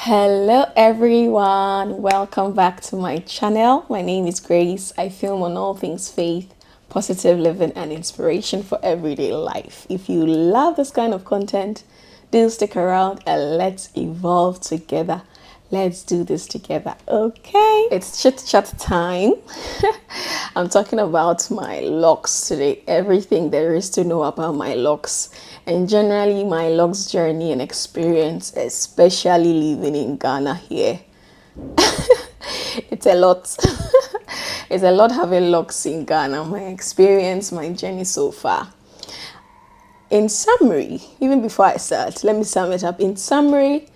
Hello everyone, welcome back to my channel. My name is Grace. I film on all things faith, positive living and inspiration for everyday life. If you love this kind of content, do stick around and let's evolve together. Let's do this together, okay? It's chit chat time. I'm talking about my locks today, everything there is to know about my locks, and generally my locks journey and experience, especially living in Ghana here. It's a lot. It's a lot having locks in Ghana, my experience, my journey so far. In summary, even before I start, let me sum it up. In summary,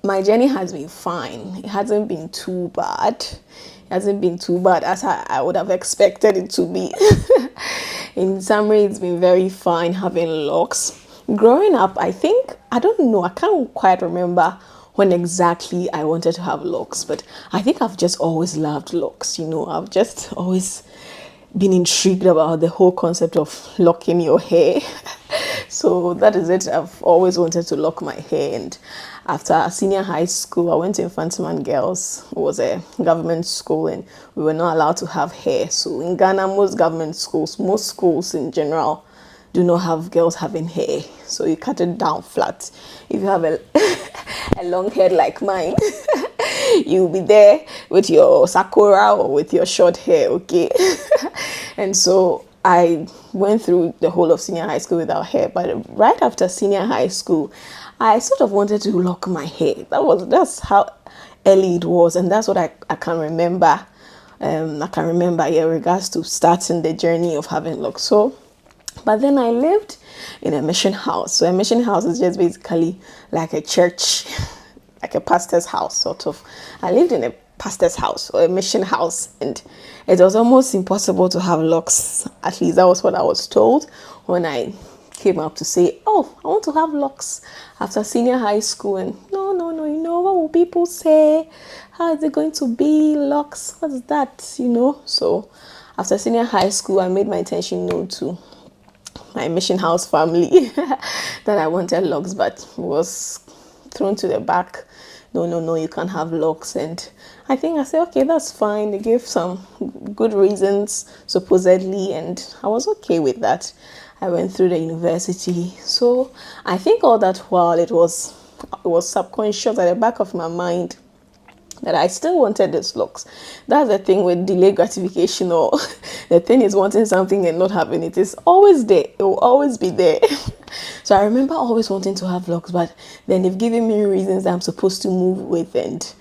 my journey has been fine. It hasn't been too bad. It hasn't been too bad as I would have expected it to be. In summary, it's been very fine having locks. Growing up, I don't know, I can't quite remember when exactly I wanted to have locks, but I think I've just always loved locks. I've just always been intrigued about the whole concept of locking your hair. So that is it. I've always wanted to lock my hair, and after senior high school I went to Infantiman Girls. It was a government school and we were not allowed to have hair. So in Ghana, most schools in general do not have girls having hair, so you cut it down flat. If you have a long head like mine, you'll be there with your sakura or with your short hair, okay? And so I went through the whole of senior high school without hair, but right after senior high school, I sort of wanted to lock my hair. That's how early it was, and that's what I can remember. I can remember, in regards to starting the journey of having locks. So, but then I lived in a mission house. So a mission house is just basically like a church, like a pastor's house, sort of. I lived in a pastor's house or a mission house, and it was almost impossible to have locks. At least that was what I was told when I came up to say, oh, I want to have locks after senior high school. And no, what will people say? How is it going to be? Locks, what's that? So after senior high school, I made my intention known to my mission house family that I wanted locks, but was thrown to the back. No, you can't have locks. And I said, okay, that's fine. They gave some good reasons, supposedly, and I was okay with that. I went through the university. So I think all that while it was subconscious at the back of my mind that I still wanted these locks. That's the thing with delayed gratification, or the thing is wanting something and not having it. It's always there. It will always be there. So I remember always wanting to have locks, but then they've given me reasons that I'm supposed to move with, and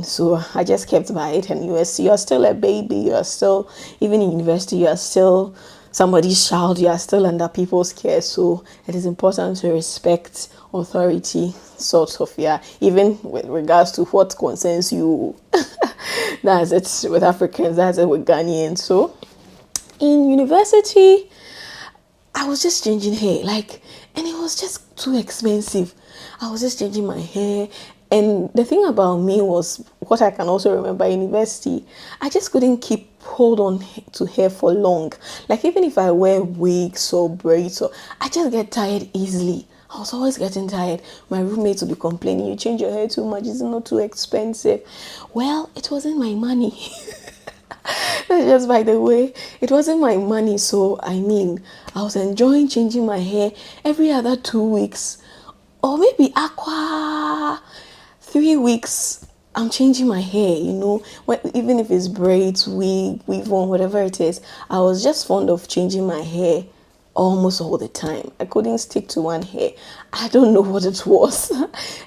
so I just kept by it. And you're still a baby. You are still, even in university, you are still somebody's child. You are still under people's care. So it is important to respect authority, sort of, even with regards to what concerns you. That's it with Africans, that's it with Ghanaians. So in university, I was just changing hair, and it was just too expensive. I was just changing my hair. And the thing about me was, what I can also remember in university, I just couldn't keep hold on to hair for long. Even if I wear wigs or braids, I just get tired easily. I was always getting tired. My roommates would be complaining, you change your hair too much, it's not too expensive. Well, it wasn't my money. That's just by the way, it wasn't my money. So I was enjoying changing my hair every other 2 weeks, or maybe 3 weeks. I'm changing my hair, even if it's braids, weave on, whatever it is. I was just fond of changing my hair almost all the time. I couldn't stick to one hair. I don't know what it was.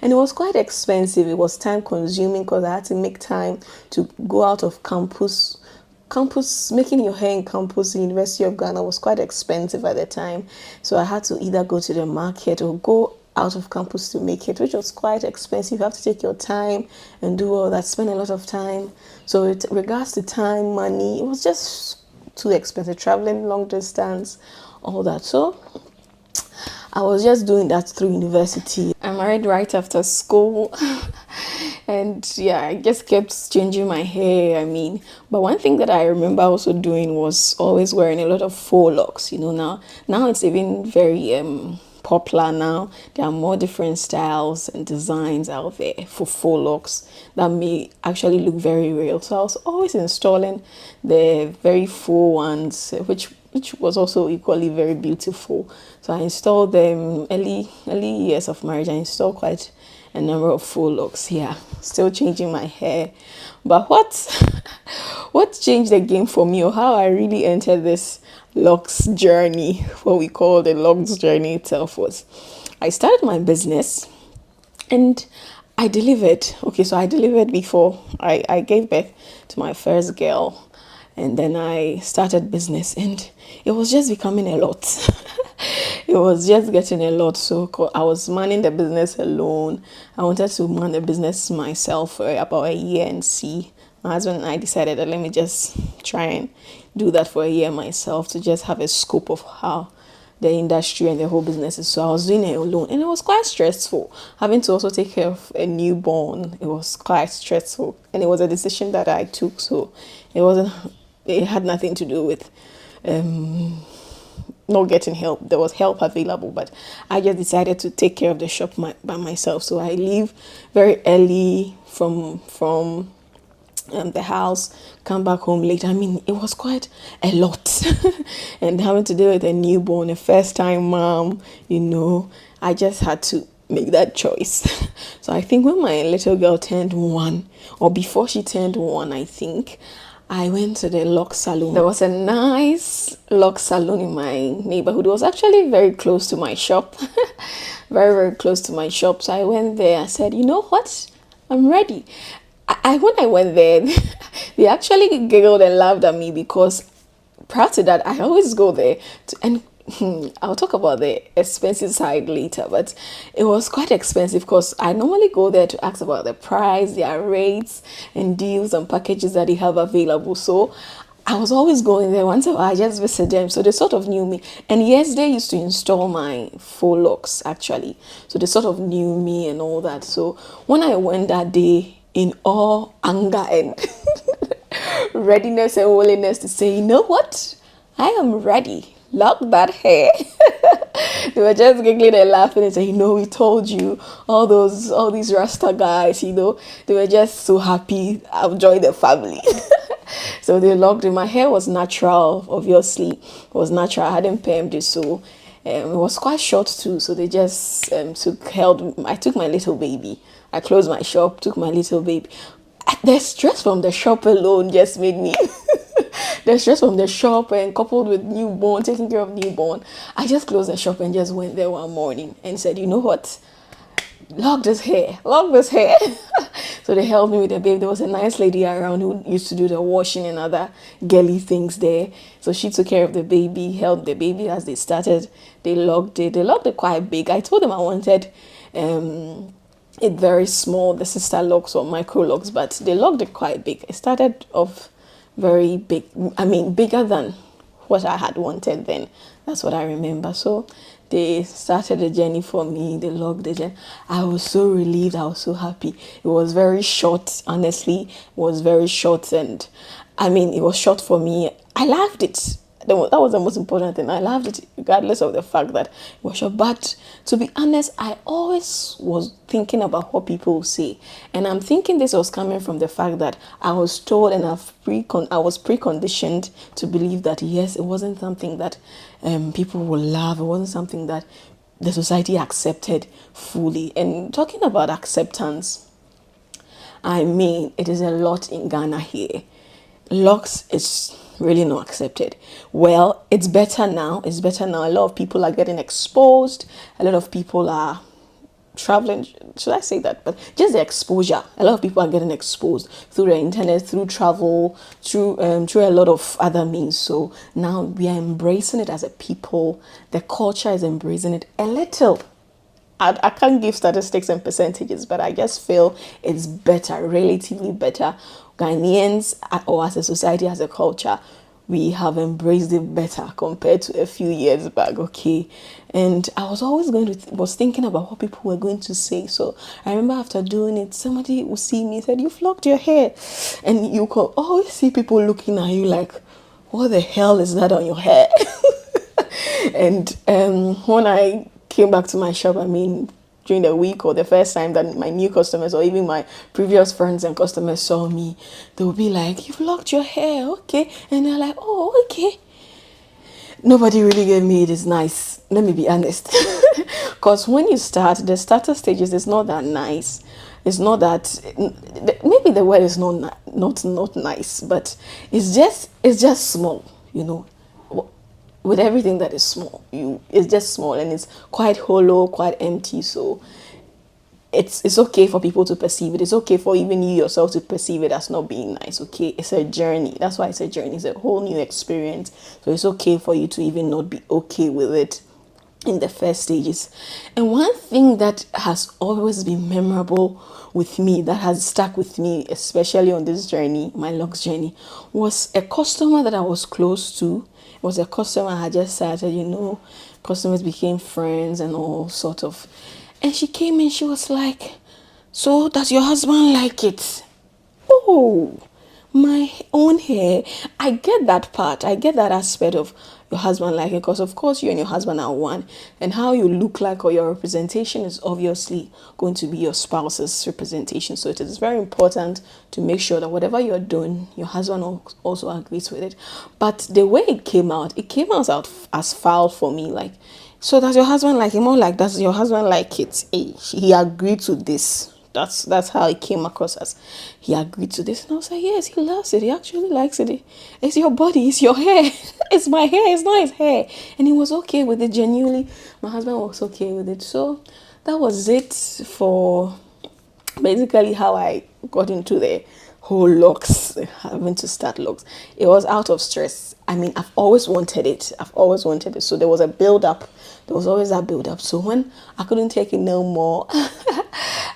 And it was quite expensive. It was time consuming because I had to make time to go out of campus. Making your hair in campus, the University of Ghana, was quite expensive at the time. So I had to either go to the market or go out of campus to make it, which was quite expensive. You have to take your time and do all that, spend a lot of time. So with regards to time, money, it was just too expensive, traveling long distance, all that. So I was just doing that through university. I married right after school. And I just kept changing my hair. But one thing that I remember also doing was always wearing a lot of faux locks. Now it's even very popular now. There are more different styles and designs out there for faux locks that may actually look very real. So I was always installing the very faux ones, which was also equally very beautiful. So I installed them early years of marriage. I installed quite a number of faux locks. Yeah, still changing my hair. But what changed the game for me, or how I really entered this Locs journey, what we call the Locs journey itself, was I started my business and I delivered. Okay, so I delivered before I gave birth to my first girl, and then I started business, and it was just becoming a lot. It was just getting a lot. So I was manning the business alone. I wanted to man the business myself for about a year and see. My husband and I decided that let me just try and do that for a year myself, to just have a scope of how the industry and the whole business is. So I was doing it alone, and it was quite stressful. Having to also take care of a newborn, it was quite stressful, and it was a decision that I took. So it had nothing to do with not getting help. There was help available, but I just decided to take care of the shop by myself. So I leave very early from the house, come back home late. I mean, it was quite a lot. And having to deal with a newborn, a first time mom, I just had to make that choice. So I think when my little girl turned 1, or before she turned 1, I think I went to the Locs salon. There was a nice Locs salon in my neighborhood. It was actually very close to my shop. Very, very close to my shop. So I went there. I said, you know what? I'm ready. When I went there, they actually giggled and laughed at me, because prior to that, I always go there and I'll talk about the expensive side later, but it was quite expensive because I normally go there to ask about the price, their rates and deals and packages that they have available. So I was always going there once I just visit them. So they sort of knew me. And yes, they used to install my faux locks actually. So they sort of knew me and all that. So when I went that day, in all anger and readiness and willingness to say, you know what? I am ready. Lock that hair. They were just giggling and laughing and saying, we told you, all these Rasta guys, they were just so happy I've joined the family. So they locked it. My hair was natural, obviously. It was natural. I hadn't permed it, so it was quite short too. So they just I took my little baby. I closed my shop, took my little baby. The stress from the shop alone just made me the stress from the shop, and coupled with newborn, taking care of newborn, I just closed the shop and just went there one morning and said, you know what? Lock this hair. So they helped me with the baby. There was a nice lady around who used to do the washing and other girly things there. So she took care of the baby, held the baby as they started. They locked it. They locked it quite big. I told them I wanted it very small, the sister locks or micro locks, but they locked it quite big. It started off very big. I mean, bigger than what I had wanted then. That's what I remember. So they started the journey for me. They logged the journey. I was so relieved. I was so happy. It was very short. Honestly, it was very short. And I mean, it was short for me. I loved it. That was the most important thing. I loved it regardless of the fact that it was short. But to be honest, I always was thinking about what people will say. And I'm thinking this was coming from the fact that I was told and I was preconditioned to believe that, yes, it wasn't something that people will love. It wasn't something that the society accepted fully. And talking about acceptance, I mean, it is a lot in Ghana here. Locs is really not accepted. Well, it's better now. A lot of people are getting exposed. A lot of people are traveling. Should I say that? But just the exposure. A lot of people are getting exposed through the internet, through travel, through a lot of other means. So now we are embracing it as a people. The culture is embracing it a little. I can't give statistics and percentages, but I just feel it's better, relatively better. Ghanaians, or as a society, as a culture, we have embraced it better compared to a few years back, okay? And I was always was thinking about what people were going to say. So I remember after doing it, somebody would see me and said, "You've locked your hair." And you could always see people looking at you like, what the hell is that on your hair? And when I came back to my shop, during the week or the first time that my new customers or even my previous friends and customers saw me, they would be like, "You've locked your hair, okay?" And they're like, "Oh, okay." Nobody really gave me it is nice. Let me be honest. Because when you start, the starter stages is not that nice. It's not that, maybe the word is not nice, but it's just small, you know. With everything that is small, it's just small and it's quite hollow, quite empty. So it's okay for people to perceive it. It's okay for even you yourself to perceive it as not being nice. Okay, it's a journey. That's why it's a journey. It's a whole new experience. So it's okay for you to even not be okay with it in the first stages. And one thing that has always been memorable with me, that has stuck with me, especially on this journey, my Locs journey, was a customer that I was close to. It was a customer I had just started, customers became friends and all sort of. And she came in, she was like, "So does your husband like it?" Oh, my own hair. I get that part. I get that aspect of your husband liking it, because of course you and your husband are one, and how you look like or your representation is obviously going to be your spouse's representation. So it is very important to make sure that whatever you're doing, your husband also agrees with it. But the way it came out as foul for me. Like, "So does your husband like it?" More like, "Does your husband like it?" Hey, he agreed to this. That's how it came across, as he agreed to this. And I was like, "Yes, he loves it. He actually likes it. It's your body, it's your hair." "It's my hair, it's not his hair." And he was okay with it. Genuinely, my husband was okay with it. So that was it for basically how I got into the whole Locs, having to start Locs. It was out of stress. I've always wanted it. So there was a build up. There was always that build up. So when I couldn't take it no more,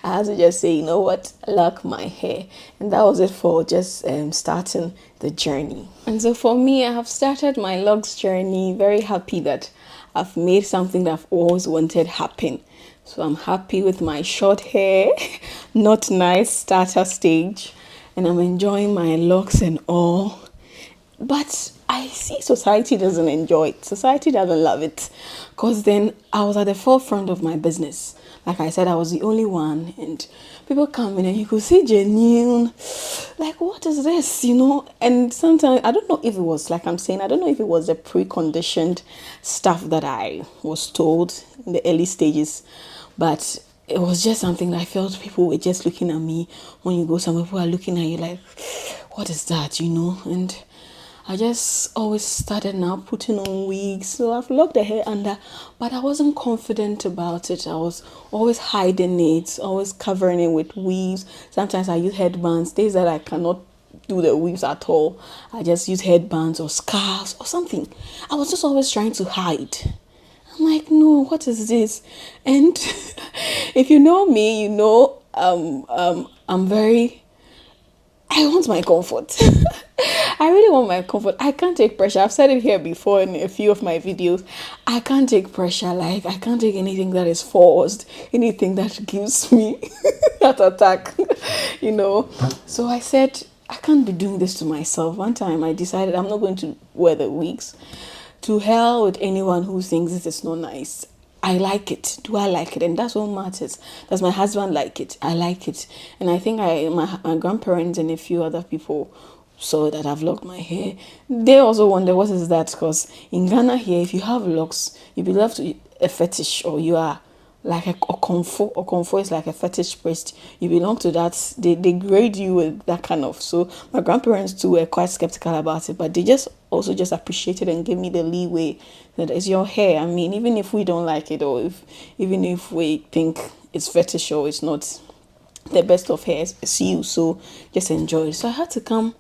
I had to just say, "You know what, lock my hair." And that was it for just starting the journey. And so for me, I have started my Locs journey. Very happy that I've made something that I've always wanted happen. So I'm happy with my short hair, not nice starter stage, and I'm enjoying my Locs and all. But I see society doesn't enjoy it. Society doesn't love it. Because then I was at the forefront of my business. Like I said, I was the only one. And people come in and you could see genuine, like, "What is this?" And sometimes, I don't know if it was, like I'm saying, I don't know if it was the preconditioned stuff that I was told in the early stages. But it was just something that I felt people were just looking at me. When you go somewhere, people are looking at you like, "What is that?" And I just always started now putting on wigs. So I've locked the hair under, but I wasn't confident about it. I was always hiding it, always covering it with weaves. Sometimes I use headbands. Days that I cannot do the weaves at all, I just use headbands or scarves or something. I was just always trying to hide. I'm like, "No, what is this?" And if you know me, I'm very, I want my comfort. I really want my comfort. I can't take pressure. I've said it here before in a few of my videos. I can't take pressure. Like, I can't take anything that is forced, anything that gives me that attack, So I said, I can't be doing this to myself. One time I decided I'm not going to wear the wigs. To hell with anyone who thinks this is not nice. I like it. Do I like it? And that's what matters. Does my husband like it? I like it. And I think my grandparents and a few other people saw that I've locked my hair. They also wonder, what is that? Because in Ghana here, if you have locks, you belong to a fetish, or you are like a comfort. Or comfort is like a fetish priest. You belong to that. They grade you with that kind of. So my grandparents too were quite skeptical about it, but they just appreciated and gave me the leeway that it's your hair. Even if we don't like it, or even if we think it's fetish or it's not the best of hair, it's you. So just enjoy it. So I had to come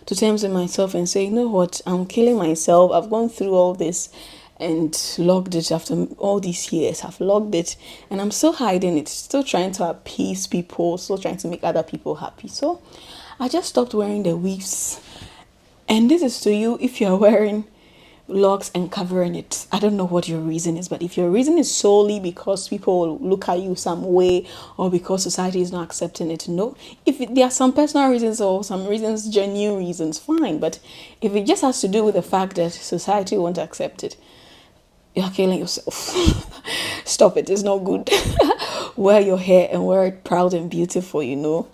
to terms with myself and say, "You know what, I'm killing myself. I've gone through all this and logged it after all these years. I've logged it and I'm still hiding it, still trying to appease people, still trying to make other people happy." So I just stopped wearing the weaves. And this is to you if you're wearing Locs and covering it. I don't know what your reason is, but if your reason is solely because people will look at you some way, or because society is not accepting it, no. If there are some personal reasons or some reasons, genuine reasons, fine. But if it just has to do with the fact that society won't accept it, you're killing yourself. Stop it, it's not good. Wear your hair and wear it proud and beautiful, you know.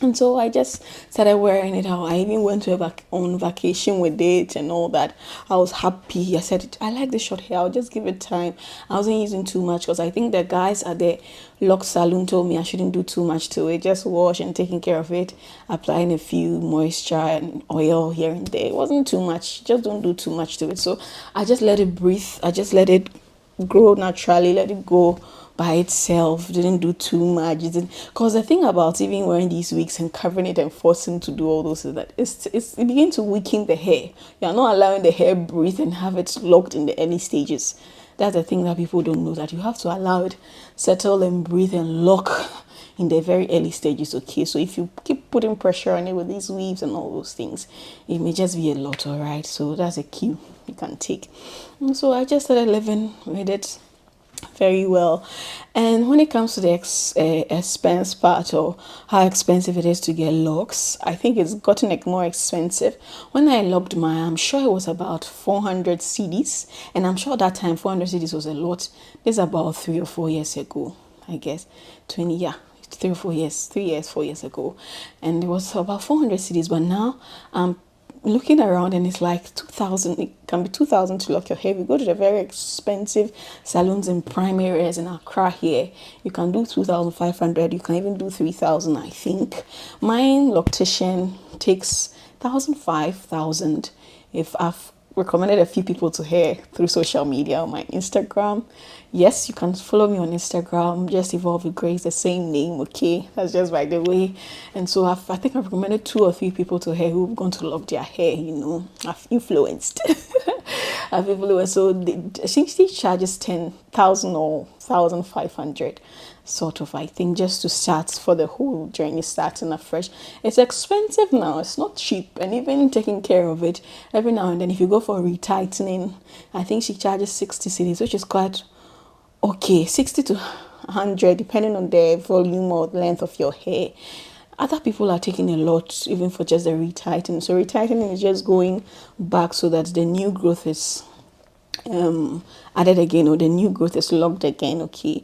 And so I just started wearing it out. I even went to on vacation with it and all that. I was happy. I said, I like the short hair. I'll just give it time. I wasn't using too much because I think the guys at the Locs salon told me I shouldn't do too much to it. Just wash and taking care of it. Applying a few moisture and oil here and there. It wasn't too much. Just don't do too much to it. So I just let it breathe. I just let it grow naturally. Let it go by itself. Didn't do too much. Because the thing about even wearing these wigs and covering it and forcing to do all those is that it begins to weaken the hair. You're not allowing the hair breathe and have it locked in the early stages. That's the thing that people don't know, that you have to allow it settle and breathe and lock in the very early stages. Okay, so if you keep putting pressure on it with these weaves and all those things, it may just be a lot. All right, so that's a cue you can take. And so I just started living with it very well. And when it comes to the expense part, or how expensive it is to get locks, I think it's gotten more expensive. When I locked I'm sure it was about 400 cedis, and I'm sure that time 400 cedis was a lot. This is about 3 or 4 years ago, I guess. 20, yeah, 3 or 4 years, 4 years ago, and it was about 400 cedis. But now looking around and it's like 2,000. It can be 2,000 to lock your hair. We go to the very expensive salons in prime areas in Accra here, you can do 2,500. You can even do 3,000. I think mine loctician takes 1,500. If I've recommended a few people to hair through social media on my Instagram. Yes, you can follow me on Instagram, just Evolve with Grace, the same name, okay? That's just by the way. And so I think I've recommended 2 or 3 people to hair who've gone to lock their hair, you know. I've influenced. I've influenced. So I think she charges 10,000 or 1,500 sort of, I think, just to start for the whole journey, starting afresh. It's expensive now, it's not cheap, and even taking care of it every now and then. If you go for retightening, I think she charges 60 cedis, which is quite okay, 60 to 100 depending on the volume or length of your hair. Other people are taking a lot even for just the retightening. So retightening is just going back so that the new growth is added again, or the new growth is locked again. Okay,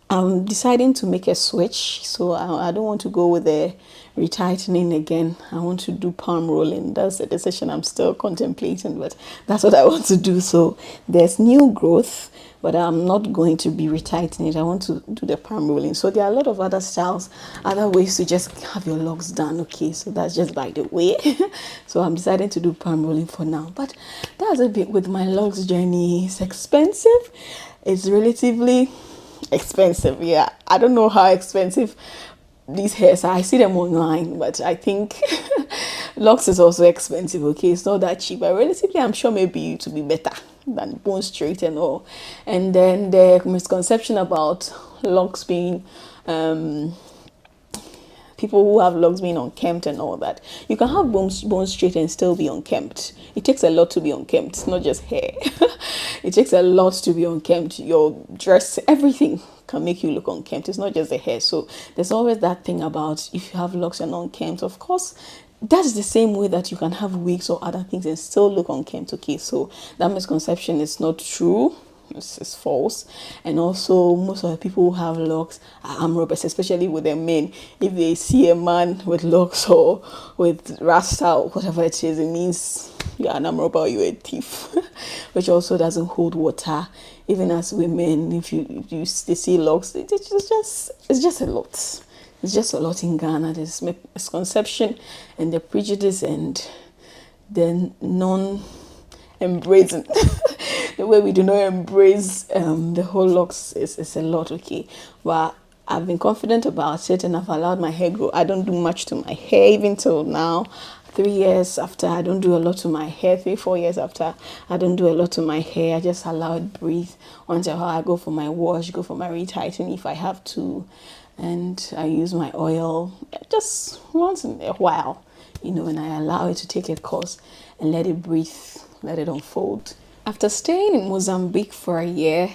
I'm deciding to make a switch, so I don't want to go with the retightening again. I want to do palm rolling. That's a decision I'm still contemplating, but that's what I want to do. So there's new growth, but I'm not going to be retightening it. I want to do the palm rolling. So there are a lot of other styles, other ways to just have your locks done. Okay, so that's just by the way. So I'm deciding to do palm rolling for now, but that's a bit with my locks journey. It's expensive. It's relatively expensive. Yeah, I don't know how expensive these hairs are. I see them online, but I think Locs is also expensive. Okay, it's not that cheap, but relatively I'm sure maybe it will be better than bone straight and all. And then the misconception about Locs being people who have locks being unkempt and all that. You can have bone straight and still be unkempt. It takes a lot to be unkempt. It's not just hair. It takes a lot to be unkempt. Your dress, everything can make you look unkempt. It's not just the hair. So there's always that thing about if you have locks and unkempt. Of course, that is the same way that you can have wigs or other things and still look unkempt. Okay, so that misconception is not true. It's false. And also most of the people who have locks are arm robbers, especially with the men. If they see a man with locks or with rasta or whatever it is, it means you're an arm robber or you're a thief. Which also doesn't hold water. Even as women, if they see locks, it's just a lot. It's just a lot in Ghana. There's misconception and the prejudice and the non-embracing. The way we do not embrace the whole locks is a lot. Okay, but I've been confident about it and I've allowed my hair grow. I don't do much to my hair even till now. 3 years after, I don't do a lot to my hair. 3-4 years after, I don't do a lot to my hair. I just allow it breathe. Once in a while, I go for my wash, go for my retightening if I have to, and I use my oil just once in a while, you know, and I allow it to take a course and let it breathe, let it unfold. After staying in Mozambique for a year,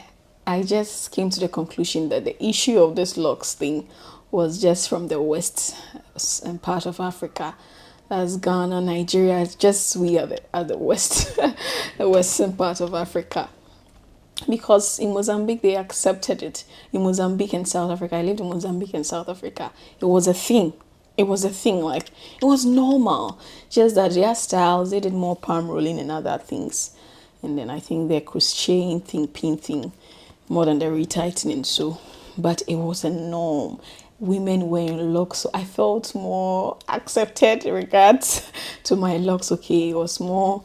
I just came to the conclusion that the issue of this locks thing was just from the west and part of Africa. That's Ghana, Nigeria. It's just we are the west, the western part of Africa. because in Mozambique they accepted it. In Mozambique and South Africa, I lived in Mozambique and South Africa. It was a thing. It was a thing. Like it was normal. Just that their styles, they did more palm rolling and other things. And then I think their crocheting thing, pin thing, more than the retightening. So, but it was a norm. Women wearing locks, so I felt more accepted in regards to my locks. Okay, it was more.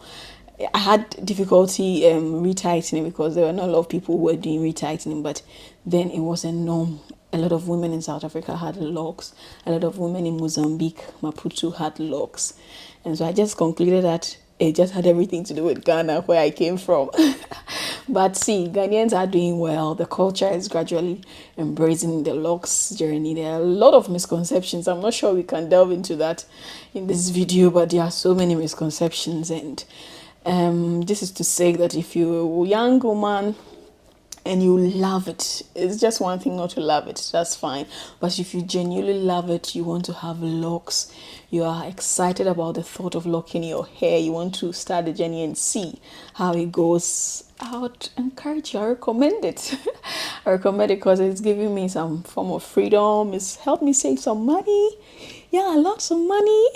I had difficulty retightening because there were not a lot of people who were doing retightening, but then it was a norm. A lot of women in South Africa had locks. A lot of women in Mozambique, Maputo, had locks. And so I just concluded that it just had everything to do with Ghana, where I came from. But see, Ghanaians are doing well. The culture is gradually embracing the locks journey. There are a lot of misconceptions. I'm not sure we can delve into that in this video, but there are so many misconceptions. And this is to say that if you're a young woman and you love it, it's just one thing not to love it, that's fine. But if you genuinely love it, you want to have locks, you are excited about the thought of locking your hair, you want to start the journey and see how it goes, I would encourage you. I recommend it. I recommend it because it's giving me some form of freedom. It's helped me save some money. Yeah, lots of money.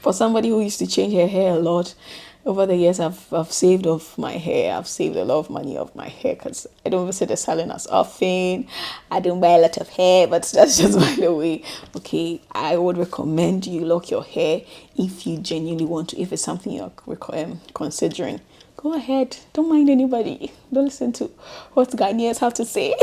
For somebody who used to change her hair a lot, over the years I've saved off my hair. I've saved a lot of money off my hair because I don't visit the salon as often. I don't buy a lot of hair, but that's just by the way. Okay, I would recommend you lock your hair if you genuinely want to. If it's something you're considering, go ahead. Don't mind anybody. Don't listen to what Ghanaians have to say.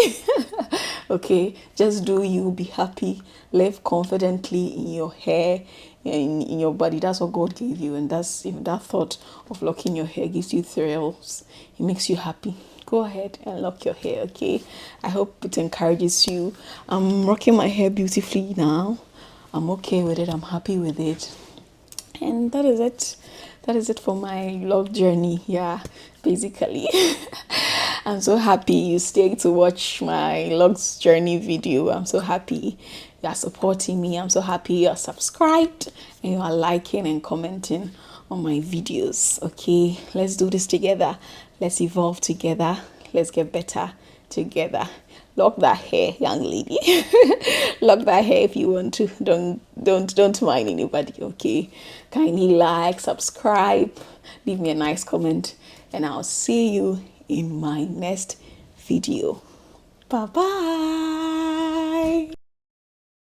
Okay, just do you. Be happy. Live confidently in your hair, in your body. That's what God gave you, and that's that thought of locking your hair gives you thrills. It makes you happy. Go ahead and lock your hair. Okay, I hope it encourages you. I'm rocking my hair beautifully now. I'm okay with it. I'm happy with it. And that is it. That is it for my log journey. Yeah, basically. I'm so happy you stayed to watch my logs journey video. I'm so happy you are supporting me. I'm so happy you are subscribed and you are liking and commenting on my videos. Okay, let's do this together. Let's evolve together. Let's get better together. Lock that hair, young lady. Lock that hair if you want to. Don't mind anybody. Okay, kindly like, subscribe, leave me a nice comment, and I'll see you in my next video. Bye bye.